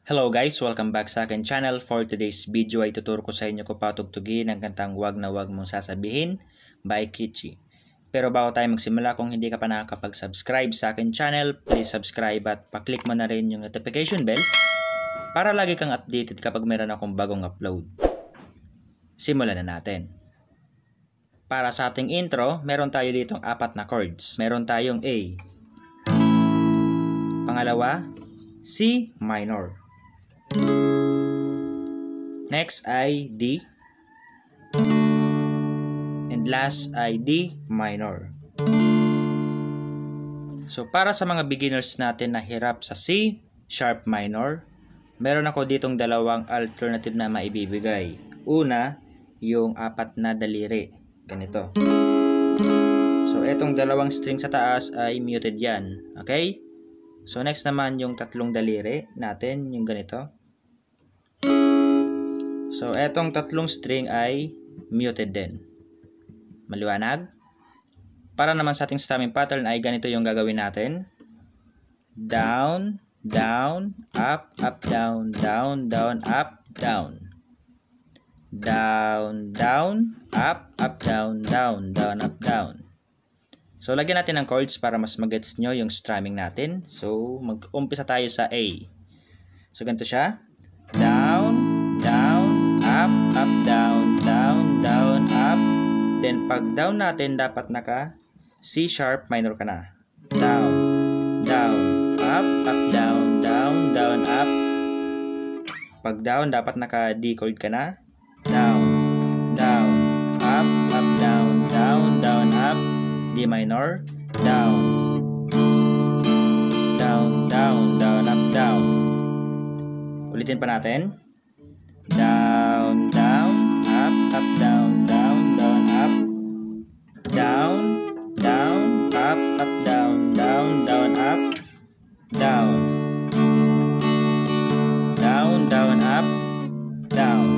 Hello guys! Welcome back sa akin channel. For today's video ay tuturo ko sa inyo kung patugtugin ang kantang Wag na Wag Mong Sasabihin by Kitschy. Pero bago tayo magsimula, kung hindi ka pa nakakapag-subscribe sa akin channel, please subscribe at paklik mo na rin yung notification bell para lagi kang updated kapag meron akong bagong upload. Simulan na natin. Para sa ating intro, meron tayo ditong 4 na chords. Meron tayong A. Pangalawa, C minor. Next ay D. And last ay D minor. So para sa mga beginners natin na hirap sa C sharp minor, meron ako ditong dalawang alternative na maibibigay. Una, yung 4 na daliri. Ganito. So etong dalawang string sa taas ay muted yan. Okay? So next naman yung 3 daliri natin, yung ganito. So, etong 3 string ay muted din. Maliwanag? Para naman sa ating strumming pattern ay ganito yung gagawin natin. Down, down, up, up, down, down, down, up, down. Down, down, up, up, down, down, down, up, down. So, lagyan natin ng chords para mas magets nyo yung strumming natin. So, mag-umpisa tayo sa A. So, ganito siya. Down, down, up, up, down, down, down, up. Then pag down natin, dapat naka C sharp minor ka na. Down, down, up, up, down, down, down, up. Pag down, dapat naka D chord ka na. Down, down, up, up, down, down, down, up. D minor. Down, down, down, down, up, down. Ulitin pa natin. Down, down, up, up, down, down, down, up. Down, down, up, up, down, down, down, up. Down. Down, down, up, down.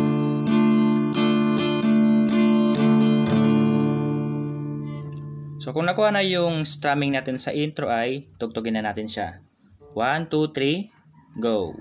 So kung nakuha na yung strumming natin sa intro ay tugtugin na natin siya. 1, 2, 3, go!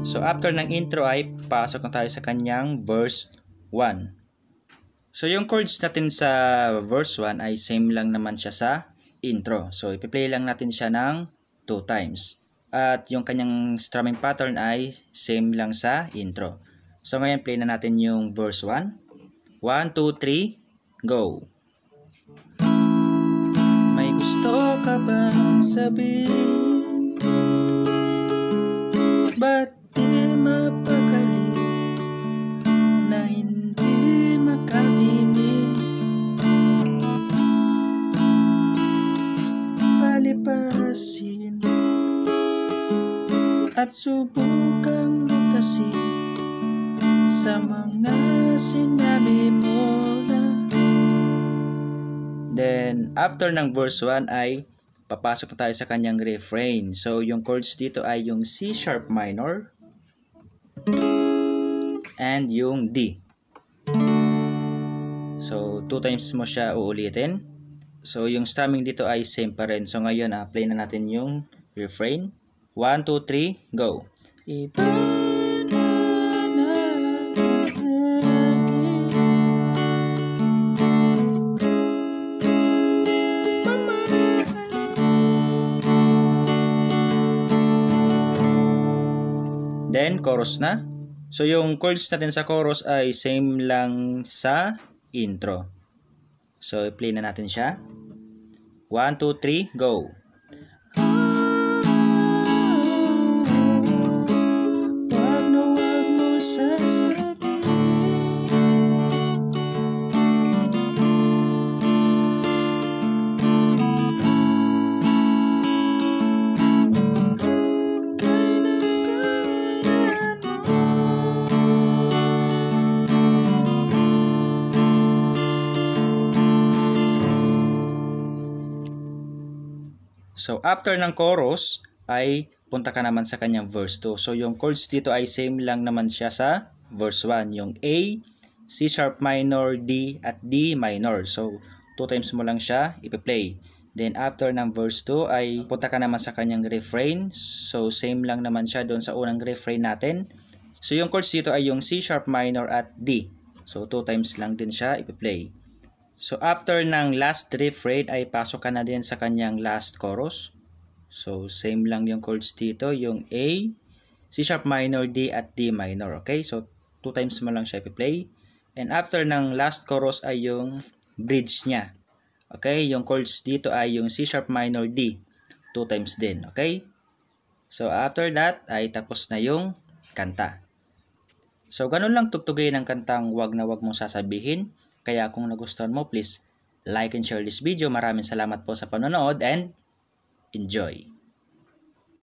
So after ng intro ay pasok na tayo sa kanyang verse 1. So yung chords natin sa verse 1 ay same lang naman siya sa intro. So ipi-play lang natin siya ng 2 times. At yung kanyang strumming pattern ay same lang sa intro. So ngayon play na natin yung verse 1. 1, 2, 3, go! May gusto ka bang sabihin? Ba't mapakali na hindi makadinig? Palipasin at subukang lutasin sa mga sinabi mo na. Then after ng verse 1 ay papasok na tayo sa kanyang refrain. So yung chords dito ay yung C sharp minor and yung D. So 2 times mo siya uulitin. So yung strumming dito ay same pa rin. So ngayon play na natin yung refrain. 1, 2, 3, go! Then chorus na. So yung chords natin sa chorus ay same lang sa intro. So i-play na natin siya. 1, 2, 3, go! Wag na wag mo sasabihin. So after ng chorus ay punta ka naman sa kanyang verse 2. So yung chords dito ay same lang naman siya sa verse 1. Yung A, C sharp minor, D, at D minor. So 2 times mo lang siya ipi-play. Then after ng verse 2 ay punta ka naman sa kanyang refrain. So same lang naman siya doon sa unang refrain natin. So yung chords dito ay yung C sharp minor at D. So 2 times lang din siya ipi-play. So after ng last refrain ay pasok ka na din sa kanyang last chorus. So same lang yung chords dito, yung A, C sharp minor, D at D minor. Okay? So 2 times mo lang siya i-play. And after ng last chorus ay yung bridge niya. Okay? Yung chords dito ay yung C sharp minor, D. 2 times din. Okay? So after that ay tapos na yung kanta. So ganun lang tugtugin ang kantang Wag na Wag Mong Sasabihin. Kaya kung nagustuhan mo, please like and share this video. Maraming salamat po sa panonood and enjoy!